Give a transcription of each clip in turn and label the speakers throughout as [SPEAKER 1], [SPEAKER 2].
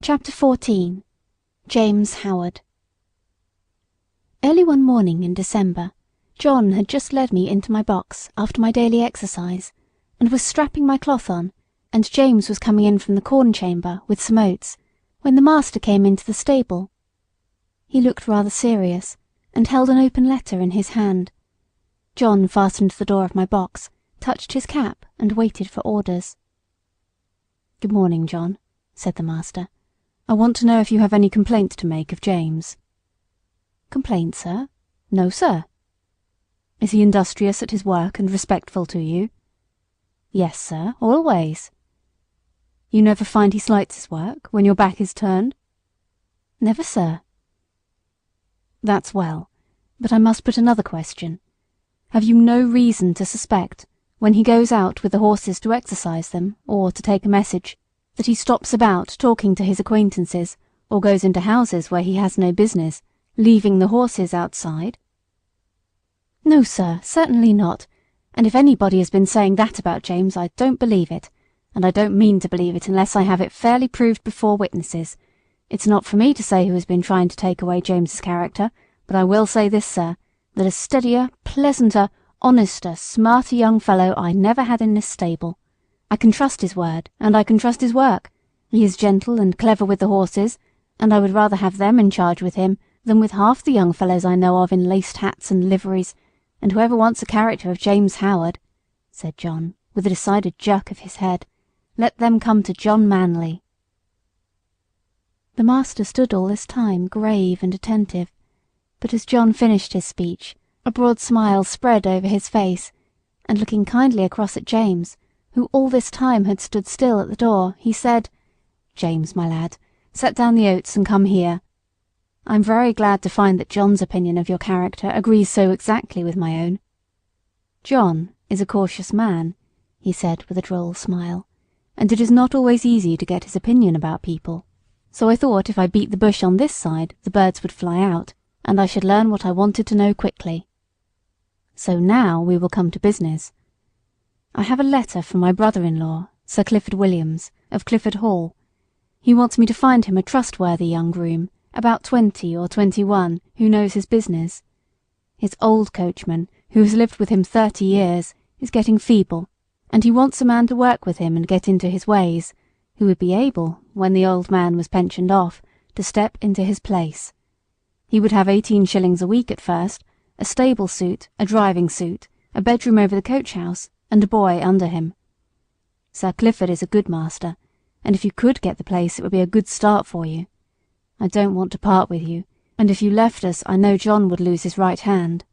[SPEAKER 1] Chapter 14. James Howard. Early one morning in December, John had just led me into my box after my daily exercise, and was strapping my cloth on, and James was coming in from the corn chamber with some oats, when the master came into the stable. He looked rather serious, and held an open letter in his hand. John fastened the door of my box, touched his cap, and waited for orders.
[SPEAKER 2] "Good morning, John," said the master. "I want to know if you have any complaint to make of James."
[SPEAKER 1] "Complaint, sir?
[SPEAKER 2] No, sir." "Is he industrious at his work and respectful to you?"
[SPEAKER 1] "Yes, sir, always."
[SPEAKER 2] "You never find he slights his work when your back is turned?"
[SPEAKER 1] "Never, sir."
[SPEAKER 2] "That's well, but I must put another question. Have you no reason to suspect, when he goes out with the horses to exercise them, or to take a message, that he stops about talking to his acquaintances, or goes into houses where he has no business, leaving the horses outside?"
[SPEAKER 1] "No, sir, certainly not, and if anybody has been saying that about James I don't believe it, and I don't mean to believe it unless I have it fairly proved before witnesses. It's not for me to say who has been trying to take away James's character, but I will say this, sir, that a steadier, pleasanter, honester, smarter young fellow I never had in this stable. I can trust his word, and I can trust his work. He is gentle and clever with the horses, and I would rather have them in charge with him than with half the young fellows I know of in laced hats and liveries, and whoever wants a character of James Howard," said John, with a decided jerk of his head, "let them come to John Manly." The master stood all this time grave and attentive, but as John finished his speech, a broad smile spread over his face, and looking kindly across at James, who all this time had stood still at the door, he said, "James, my lad, set down the oats and come here. I am very glad to find that John's opinion of your character agrees so exactly with my own. John is a cautious man," he said with a droll smile, "and it is not always easy to get his opinion about people, so I thought if I beat the bush on this side the birds would fly out, and I should learn what I wanted to know quickly. So now we will come to business. I have a letter from my brother-in-law, Sir Clifford Williams, of Clifford Hall. He wants me to find him a trustworthy young groom, about 20 or 21, who knows his business. His old coachman, who has lived with him 30 years, is getting feeble, and he wants a man to work with him and get into his ways, who would be able, when the old man was pensioned off, to step into his place. He would have 18 shillings a week at first, a stable suit, a driving suit, a bedroom over the coach-house, and a boy under him. Sir Clifford is a good master, and if you could get the place it would be a good start for you. I don't want to part with you, and if you left us I know John would lose his right hand."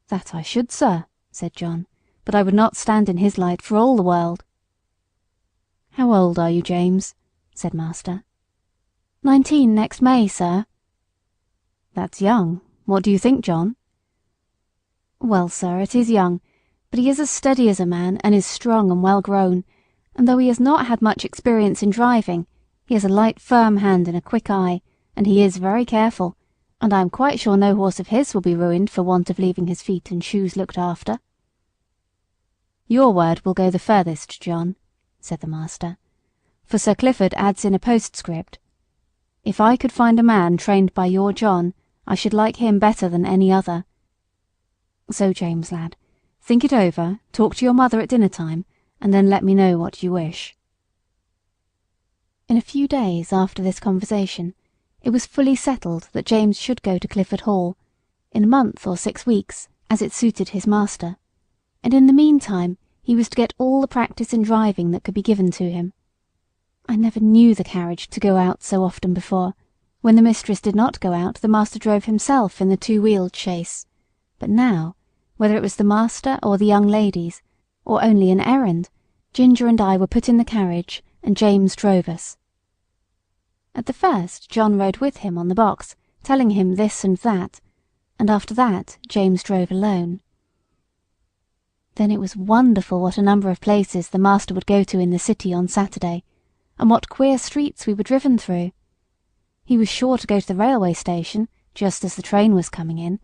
[SPEAKER 1] "That I should, sir," said John, "but I would not stand in his light for all the world." "How old are you, James?" said master. 19 next May, sir." "That's young. What do you think, John?" "Well, sir, it is young, but he is as steady as a man, and is strong and well grown, and though he has not had much experience in driving, he has a light firm hand and a quick eye, and he is very careful, and I am quite sure no horse of his will be ruined for want of leaving his feet and shoes looked after." "Your word will go the furthest, John," said the master, "for Sir Clifford adds in a postscript, 'If I could find a man trained by your John, I should like him better than any other.' So, James, lad, think it over, talk to your mother at dinner time, and then let me know what you wish." In a few days after this conversation, it was fully settled that James should go to Clifford Hall, in a month or 6 weeks, as it suited his master, and in the meantime he was to get all the practice in driving that could be given to him. I never knew the carriage to go out so often before. When the mistress did not go out the master drove himself in the 2-wheeled chaise, but now, whether it was the master or the young ladies, or only an errand, Ginger and I were put in the carriage, and James drove us. At the first John rode with him on the box, telling him this and that, and after that James drove alone. Then it was wonderful what a number of places the master would go to in the city on Saturday, and what queer streets we were driven through. He was sure to go to the railway station, just as the train was coming in,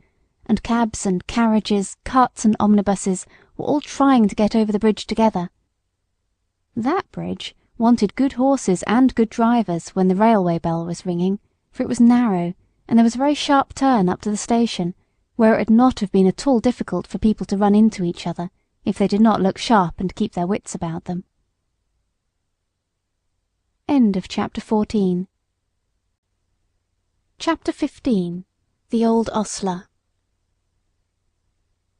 [SPEAKER 1] and cabs and carriages, carts and omnibuses were all trying to get over the bridge together. That bridge wanted good horses and good drivers when the railway bell was ringing, for it was narrow, and there was a very sharp turn up to the station, where it would not have been at all difficult for people to run into each other if they did not look sharp and keep their wits about them. End of chapter 14. Chapter 15. The Old Ostler.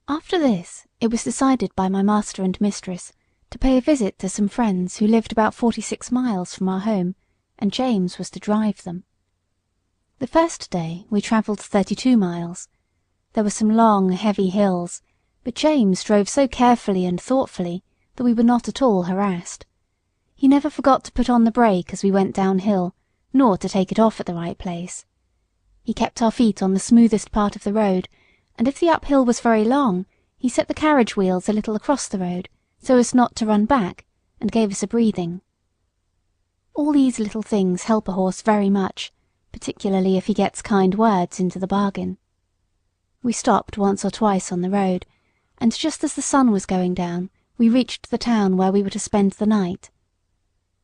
[SPEAKER 1] After this, it was decided by my master and mistress to pay a visit to some friends who lived about 46 miles from our home, and James was to drive them. The first day we travelled 32 miles. There were some long, heavy hills, but James drove so carefully and thoughtfully that we were not at all harassed. He never forgot to put on the brake as we went downhill, nor to take it off at the right place. He kept our feet on the smoothest part of the road, and if the uphill was very long, he set the carriage wheels a little across the road, so as not to run back, and gave us a breathing. All these little things help a horse very much, particularly if he gets kind words into the bargain. We stopped once or twice on the road, and just as the sun was going down, we reached the town where we were to spend the night.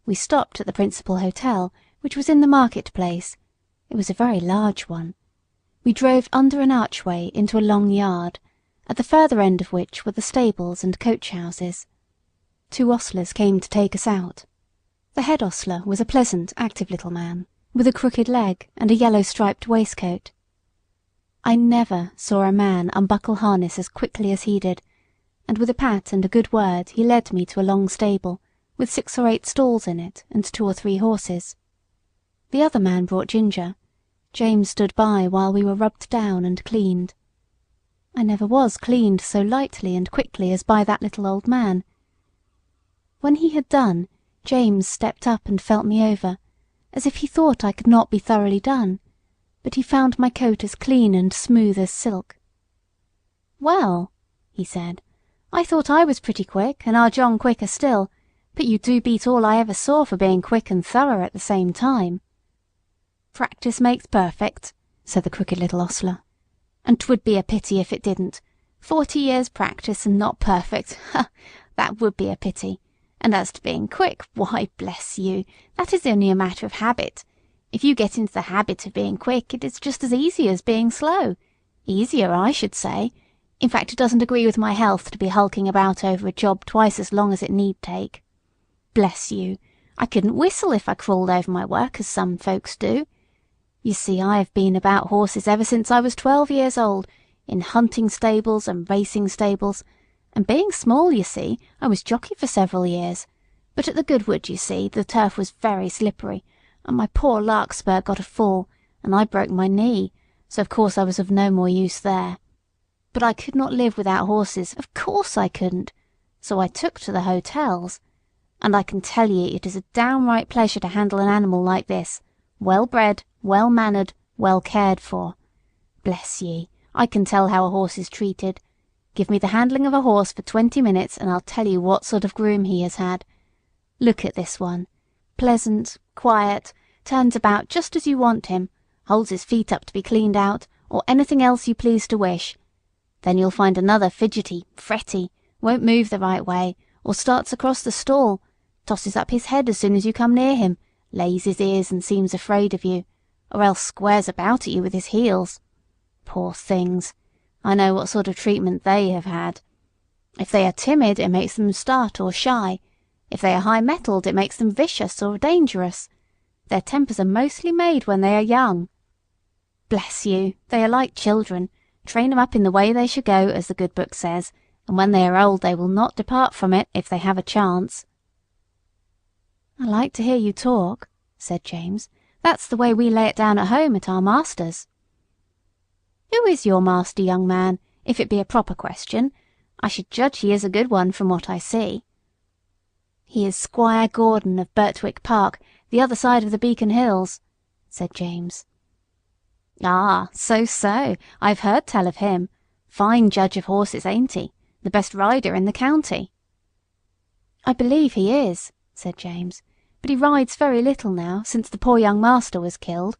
[SPEAKER 1] We stopped at the principal hotel, which was in the market-place. It was a very large one. We drove under an archway into a long yard, at the further end of which were the stables and coach-houses. 2 ostlers came to take us out. The head ostler was a pleasant, active little man, with a crooked leg and a yellow-striped waistcoat. I never saw a man unbuckle harness as quickly as he did, and with a pat and a good word he led me to a long stable, with 6 or 8 stalls in it, and 2 or 3 horses. The other man brought Ginger. James stood by while we were rubbed down and cleaned. I never was cleaned so lightly and quickly as by that little old man. When he had done, James stepped up and felt me over, as if he thought I could not be thoroughly done, but he found my coat as clean and smooth as silk. "Well," he said, "I thought I was pretty quick, and our John quicker still, but you do beat all I ever saw for being quick and thorough at the same time." "Practice makes perfect," said the crooked little ostler, "and 'twould be a pity if it didn't. 40 years' practice and not perfect, ha! That would be a pity. And as to being quick, why, bless you, that is only a matter of habit. If you get into the habit of being quick, it is just as easy as being slow. Easier, I should say. In fact, it doesn't agree with my health to be hulking about over a job twice as long as it need take. Bless you, I couldn't whistle if I crawled over my work as some folks do. You see, I have been about horses ever since I was 12 years old, in hunting stables and racing stables, and being small, you see, I was jockey for several years. But at the Goodwood, you see, the turf was very slippery, and my poor larkspur got a fall, and I broke my knee, so of course I was of no more use there. But I could not live without horses, of course I couldn't, so I took to the hotels, and I can tell ye it is a downright pleasure to handle an animal like this, well-bred, well-mannered, well cared for. Bless ye, I can tell how a horse is treated. Give me the handling of a horse for 20 minutes, and I'll tell you what sort of groom he has had. Look at this one. Pleasant, quiet, turns about just as you want him, holds his feet up to be cleaned out, or anything else you please to wish. Then you'll find another fidgety, fretty, won't move the right way, or starts across the stall, tosses up his head as soon as you come near him, lays his ears and seems afraid of you, or else squares about at you with his heels. Poor things! I know what sort of treatment they have had. If they are timid, it makes them start or shy. If they are high-mettled, it makes them vicious or dangerous. Their tempers are mostly made when they are young. Bless you, they are like children. Train them up in the way they should go, as the good book says, and when they are old they will not depart from it if they have a chance. "I like to hear you talk," said James. "That's the way we lay it down at home at our master's." "Who is your master, young man, if it be a proper question? I should judge he is a good one from what I see." "He is Squire Gordon of Birtwick Park, the other side of the Beacon Hills," said James. "Ah, so, I've heard tell of him. Fine judge of horses, ain't he? The best rider in the county." "I believe he is," said James, "but he rides very little now, since the poor young master was killed."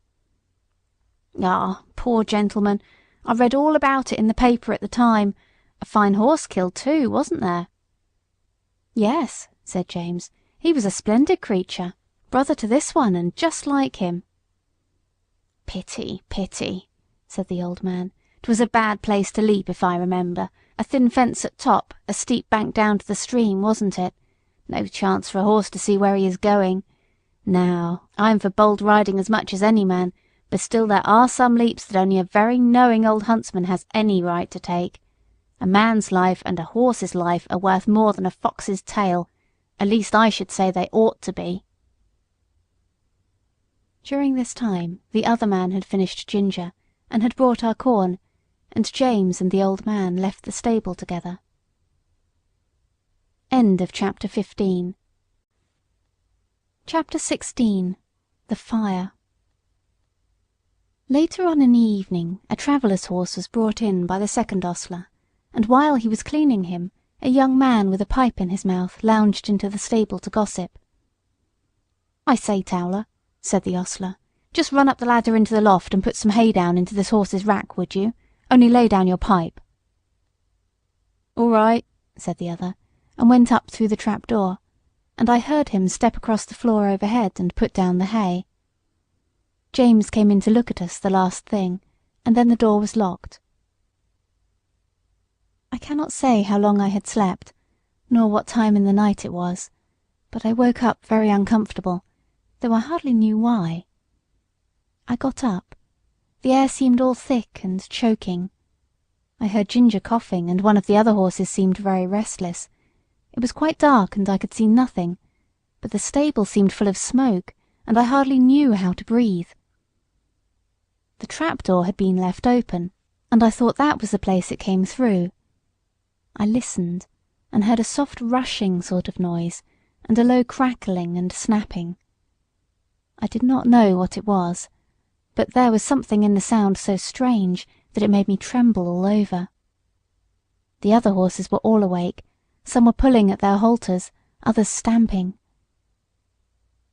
[SPEAKER 1] "Ah, poor gentleman, I read all about it in the paper at the time. A fine horse killed too, wasn't there?" "Yes," said James, He was a splendid creature, brother to this one, and just like him." "Pity, pity," said the old man. "'Twas a bad place to leap, if I remember. A thin fence at top, a steep bank down to the stream, wasn't it? No chance for a horse to see where he is going. Now, I'm for bold riding as much as any man, but still there are some leaps that only a very knowing old huntsman has any right to take. A man's life and a horse's life are worth more than a fox's tail. At least I should say they ought to be." During this time the other man had finished Ginger, and had brought our corn, and James and the old man left the stable together. Chapter 16. The Fire. Later on in the evening a traveller's horse was brought in by the second ostler, and while he was cleaning him, a young man with a pipe in his mouth lounged into the stable to gossip. "I say, Towler," said the ostler, "just run up the ladder into the loft and put some hay down into this horse's rack, would you? Only lay down your pipe." "All right," said the other, and went up through the trap door, and I heard him step across the floor overhead and put down the hay. James came in to look at us the last thing, and then the door was locked. I cannot say how long I had slept, nor what time in the night it was, but I woke up very uncomfortable, though I hardly knew why. I got up. The air seemed all thick and choking. I heard Ginger coughing, and one of the other horses seemed very restless. It was quite dark and I could see nothing, but the stable seemed full of smoke, and I hardly knew how to breathe. The trap-door had been left open, and I thought that was the place it came through. I listened, and heard a soft rushing sort of noise, and a low crackling and snapping. I did not know what it was, but there was something in the sound so strange that it made me tremble all over. The other horses were all awake. Some were pulling at their halters, others stamping.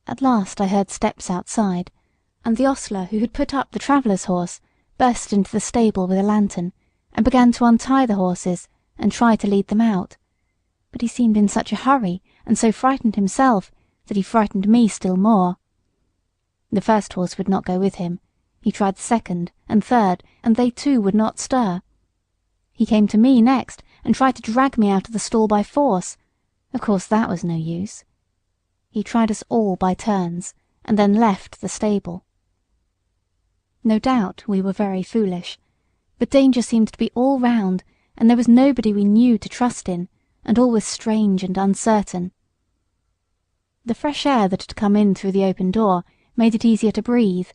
[SPEAKER 1] At last I heard steps outside, and the ostler who had put up the traveller's horse burst into the stable with a lantern, and began to untie the horses and try to lead them out, but he seemed in such a hurry, and so frightened himself, that he frightened me still more. The first horse would not go with him. He tried the second and third, and they too would not stir. He came to me next, and tried to drag me out of the stall by force. Of course that was no use. He tried us all by turns, and then left the stable. No doubt we were very foolish, but danger seemed to be all round, and there was nobody we knew to trust in, and all was strange and uncertain. The fresh air that had come in through the open door made it easier to breathe,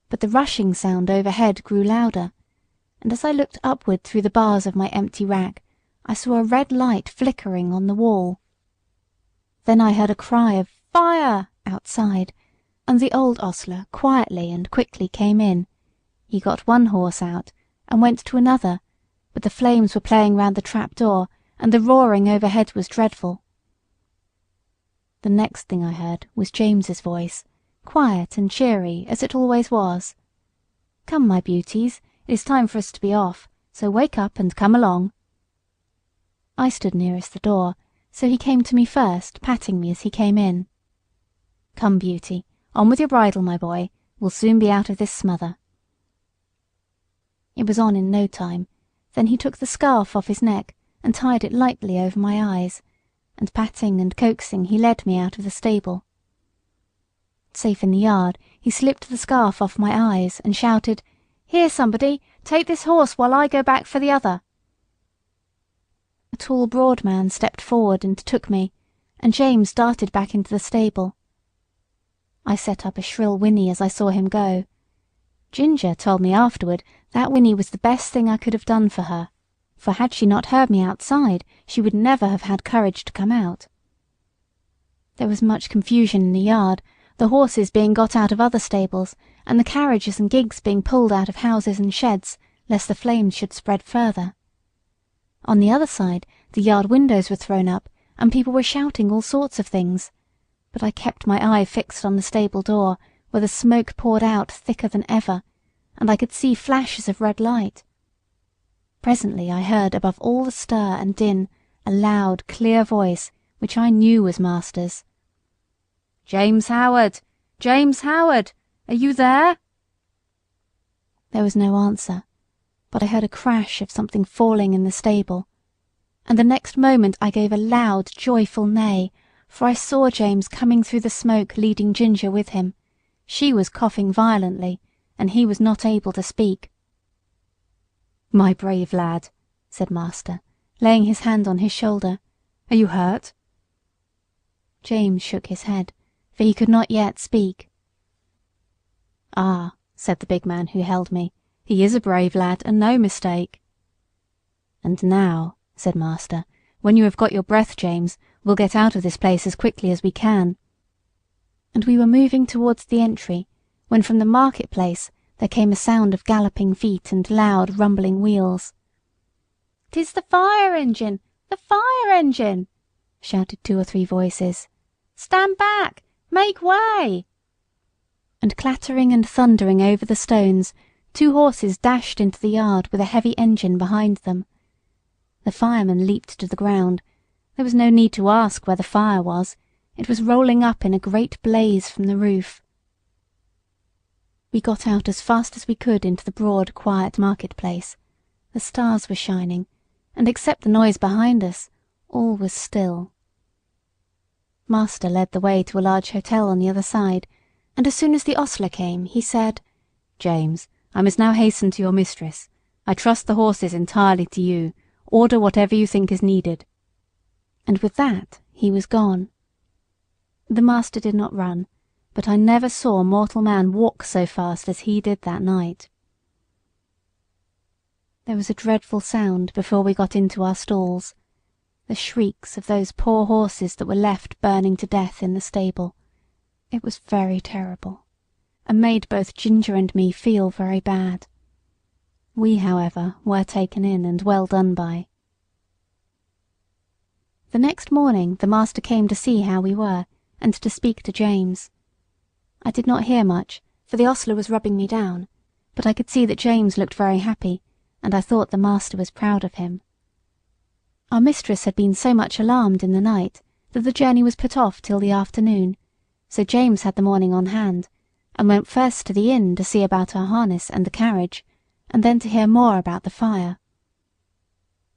[SPEAKER 1] but the rushing sound overhead grew louder, and as I looked upward through the bars of my empty rack, I saw a red light flickering on the wall. Then I heard a cry of "Fire!" outside, and the old ostler quietly and quickly came in. He got one horse out, and went to another, but the flames were playing round the trap-door, and the roaring overhead was dreadful. The next thing I heard was James's voice, quiet and cheery as it always was. "Come, my beauties, it is time for us to be off, so wake up and come along." I stood nearest the door, so he came to me first, patting me as he came in. "Come, Beauty, on with your bridle, my boy, we'll soon be out of this smother." It was on in no time. Then he took the scarf off his neck and tied it lightly over my eyes, and patting and coaxing he led me out of the stable. Safe in the yard, he slipped the scarf off my eyes and shouted, "Here, somebody, take this horse while I go back for the other." A tall broad man stepped forward and took me, and James darted back into the stable. I set up a shrill whinny as I saw him go. Ginger told me afterward that whinny was the best thing I could have done for her, for had she not heard me outside she would never have had courage to come out. There was much confusion in the yard, the horses being got out of other stables, and the carriages and gigs being pulled out of houses and sheds, lest the flames should spread further. On the other side the yard windows were thrown up, and people were shouting all sorts of things, but I kept my eye fixed on the stable door, where the smoke poured out thicker than ever, and I could see flashes of red light. Presently I heard above all the stir and din a loud, clear voice, which I knew was master's. James Howard! James Howard! Are you there?"
[SPEAKER 2] There was no answer, but I heard a crash of something falling in the stable, and the next moment I gave a loud, joyful neigh, for I saw James coming through the smoke leading Ginger with him. She was coughing violently, and he was not able to speak.
[SPEAKER 1] "My brave lad," said master, laying his hand on his shoulder. "Are you hurt?"
[SPEAKER 2] James shook his head, for he could not yet speak.
[SPEAKER 1] "Ah," said the big man who held me, "he is a brave lad, and no mistake." "And now," said master, "when you have got your breath, James, we'll get out of this place as quickly as we can."
[SPEAKER 2] And we were moving towards the entry, when from the market-place there came a sound of galloping feet and loud rumbling wheels.
[SPEAKER 1] "'Tis the fire engine! The fire engine!" shouted 2 or 3 voices. "Stand back! Make way!"
[SPEAKER 2] And clattering and thundering over the stones, 2 horses dashed into the yard with a heavy engine behind them. The firemen leaped to the ground. There was no need to ask where the fire was. It was rolling up in a great blaze from the roof. We got out as fast as we could into the broad, quiet market-place. The stars were shining, and except the noise behind us, all was still. Master led the way to a large hotel on the other side, and as soon as the ostler came, he said,
[SPEAKER 1] "James, I must now hasten to your mistress. I trust the horses entirely to you. Order whatever you think is needed."
[SPEAKER 2] And with that he was gone. The master did not run, but I never saw mortal man walk so fast as he did that night. There was a dreadful sound before we got into our stalls, the shrieks of those poor horses that were left burning to death in the stable. It was very terrible, and made both Ginger and me feel very bad. We, however, were taken in and well done by. The next morning the master came to see how we were, and to speak to James. I did not hear much, for the ostler was rubbing me down, but I could see that James looked very happy, and I thought the master was proud of him. Our mistress had been so much alarmed in the night that the journey was put off till the afternoon, so James had the morning on hand, and went first to the inn to see about our harness and the carriage, and then to hear more about the fire.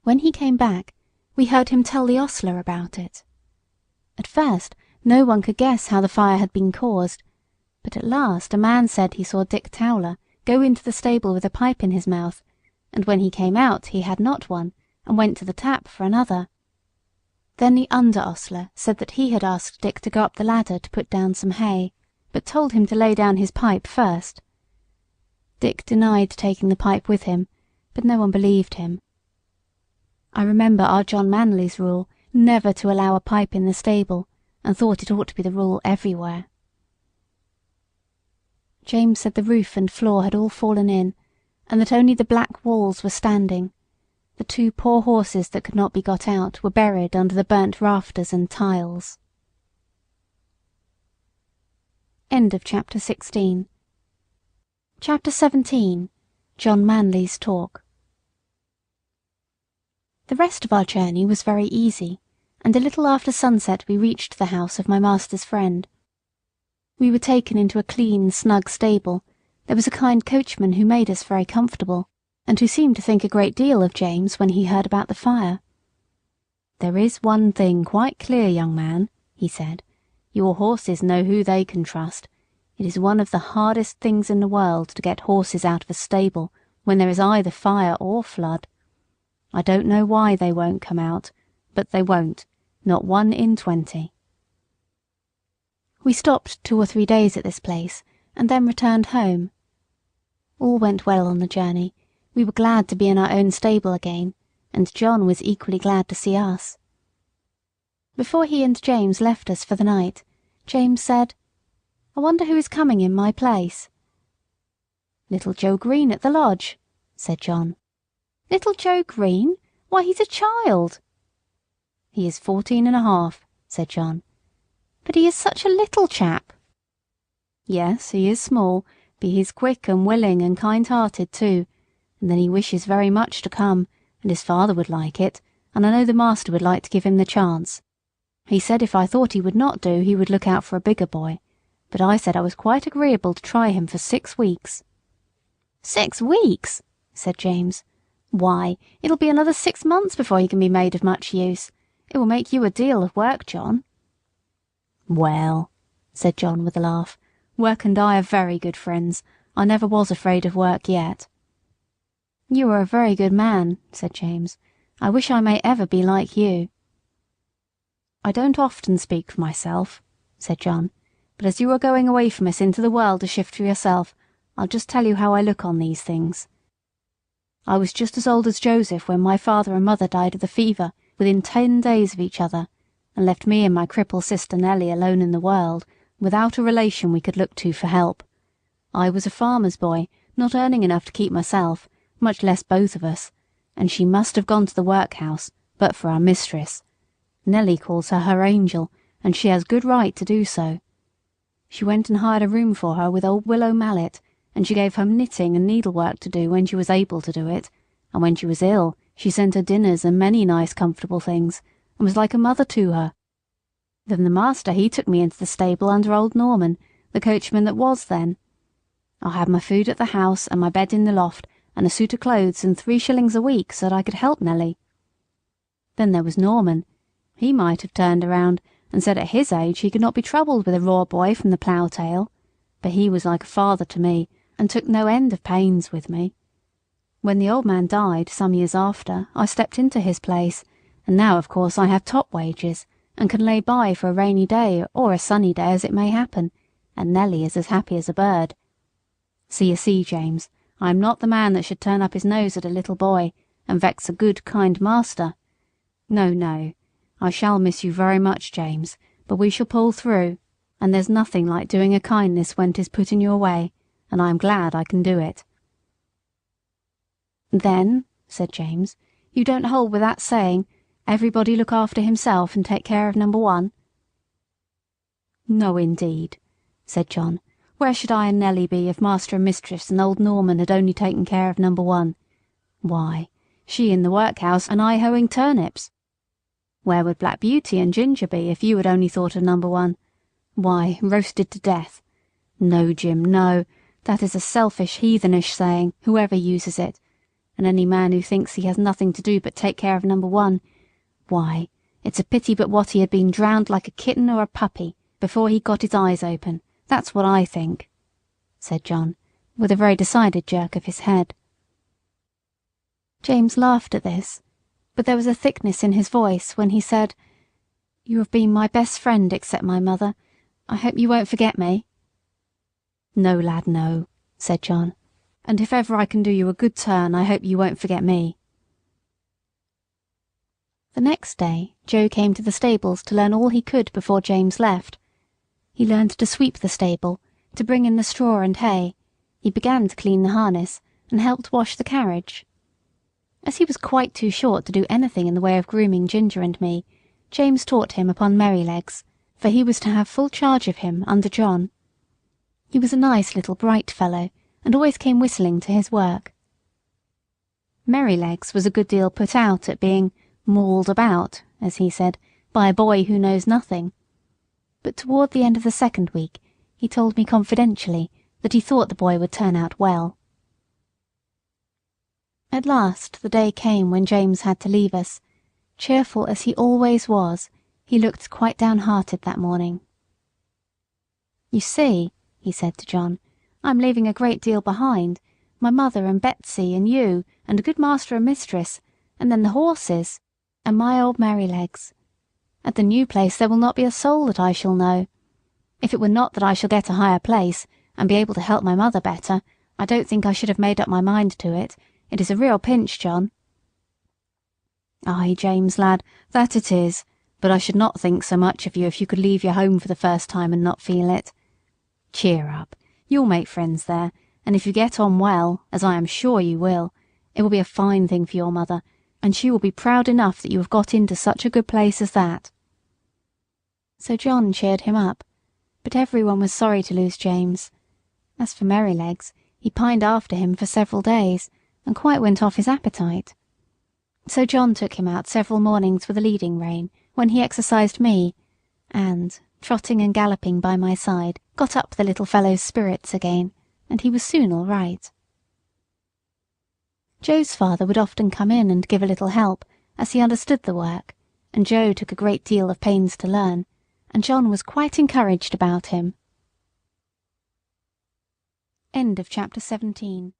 [SPEAKER 2] When he came back, we heard him tell the ostler about it. At first no one could guess how the fire had been caused, but at last a man said he saw Dick Towler go into the stable with a pipe in his mouth, and when he came out he had not one, and went to the tap for another. Then the under ostler said that he had asked Dick to go up the ladder to put down some hay, but told him to lay down his pipe first. Dick denied taking the pipe with him, but no one believed him. I remember our John Manley's rule never to allow a pipe in the stable, and thought it ought to be the rule everywhere. James said the roof and floor had all fallen in, and that only the black walls were standing. The 2 poor horses that could not be got out were buried under the burnt rafters and tiles. End of chapter 16. Chapter 17. John Manley's Talk. The rest of our journey was very easy, and a little after sunset we reached the house of my master's friend. We were taken into a clean, snug stable. There was a kind coachman who made us very comfortable, and who seemed to think a great deal of James when he heard about the fire.
[SPEAKER 1] "There is one thing quite clear, young man," he said. "Your horses know who they can trust. It is one of the hardest things in the world to get horses out of a stable when there is either fire or flood. I don't know why they won't come out, but they won't, not 1 in 20.
[SPEAKER 2] We stopped 2 or 3 days at this place, and then returned home. All went well on the journey. We were glad to be in our own stable again, and John was equally glad to see us. Before he and James left us for the night, James said, "I wonder who is coming in my place."
[SPEAKER 1] "Little Joe Green at the lodge," said John.
[SPEAKER 2] "Little Joe Green? Why, he's a child."
[SPEAKER 1] "He is 14½ said John.
[SPEAKER 2] "But he is such a little chap."
[SPEAKER 1] "Yes, he is small, but he's quick and willing and kind-hearted too, and then he wishes very much to come, and his father would like it, and I know the master would like to give him the chance.
[SPEAKER 2] He said if I thought he would not do, he would look out for a bigger boy, but I said I was quite agreeable to try him for 6 weeks.
[SPEAKER 1] 6 weeks? Said James. Why, it'll be another 6 months before he can be made of much use. It will make you a deal of work, John.
[SPEAKER 2] Well, said John with a laugh, work and I are very good friends. I never was afraid of work yet.
[SPEAKER 1] You are a very good man, said James. I wish I may ever be like you.
[SPEAKER 2] I don't often speak for myself, said John, but as you are going away from us into the world to shift for yourself, I'll just tell you how I look on these things. I was just as old as Joseph when my father and mother died of the fever within 10 days of each other, and left me and my crippled sister Nellie alone in the world, without a relation we could look to for help. I was a farmer's boy, not earning enough to keep myself, much less both of us, and she must have gone to the workhouse, but for our mistress. Nellie calls her angel, and she has good right to do so. She went and hired a room for her with old Willow Mallet, and she gave her knitting and needlework to do when she was able to do it, and when she was ill she sent her dinners and many nice comfortable things, and was like a mother to her. Then the master he took me into the stable under old Norman, the coachman that was then. I had my food at the house and my bed in the loft, and a suit of clothes and 3 shillings a week so that I could help Nellie. Then there was Norman. He might have turned around and said at his age he could not be troubled with a raw boy from the plough-tail, but he was like a father to me, and took no end of pains with me. When the old man died, some years after, I stepped into his place, and now of course I have top wages, and can lay by for a rainy day or a sunny day as it may happen, and Nellie is as happy as a bird. So you see, James, I am not the man that should turn up his nose at a little boy, and vex a good, kind master. No, no, I shall miss you very much, James, but we shall pull through, and there's nothing like doing a kindness when 'tis put in your way, and I am glad I can do it.
[SPEAKER 1] Then, said James, you don't hold with that saying, everybody look after himself and take care of number one?
[SPEAKER 2] No, indeed, said John. Where should I and Nellie be if master and mistress and old Norman had only taken care of number one? Why, she in the workhouse and I hoeing turnips. Where would Black Beauty and Ginger be if you had only thought of number one? Why, roasted to death. No, Jim, no, that is a selfish, heathenish saying, whoever uses it, and any man who thinks he has nothing to do but take care of number one, why, it's a pity but what he had been drowned like a kitten or a puppy before he got his eyes open. That's what I think, said John, with a very decided jerk of his head.
[SPEAKER 1] James laughed at this, but there was a thickness in his voice when he said, "You have been my best friend except my mother. I hope you won't forget me."
[SPEAKER 2] "No, lad, no," said John, "and if ever I can do you a good turn, I hope you won't forget me."
[SPEAKER 1] The next day Joe came to the stables to learn all he could before James left. He learned to sweep the stable, to bring in the straw and hay. He began to clean the harness, and helped wash the carriage. As he was quite too short to do anything in the way of grooming Ginger and me, James taught him upon Merrylegs, for he was to have full charge of him under John. He was a nice little bright fellow, and always came whistling to his work. Merrylegs was a good deal put out at being mauled about, as he said, by a boy who knows nothing. But toward the end of the second week he told me confidentially that he thought the boy would turn out well. At last the day came when James had to leave us. Cheerful as he always was, he looked quite downhearted that morning. "You see," he said to John, "I'm leaving a great deal behind. My mother and Betsy and you and a good master and mistress, and then the horses, and my old Merrylegs. At the new place there will not be a soul that I shall know. If it were not that I shall get a higher place, and be able to help my mother better, I don't think I should have made up my mind to it. It is a real pinch, John."
[SPEAKER 2] "Ay, James, lad, that it is, but I should not think so much of you if you could leave your home for the first time and not feel it. Cheer up, you'll make friends there, and if you get on well, as I am sure you will, it will be a fine thing for your mother, and she will be proud enough that you have got into such a good place as that."
[SPEAKER 1] So John cheered him up, but everyone was sorry to lose James. As for Merrylegs, he pined after him for several days, and quite went off his appetite. So John took him out several mornings with a leading rein, when he exercised me, and, trotting and galloping by my side, got up the little fellow's spirits again, and he was soon all right. Joe's father would often come in and give a little help, as he understood the work, and Joe took a great deal of pains to learn, and John was quite encouraged about him. End of chapter 17.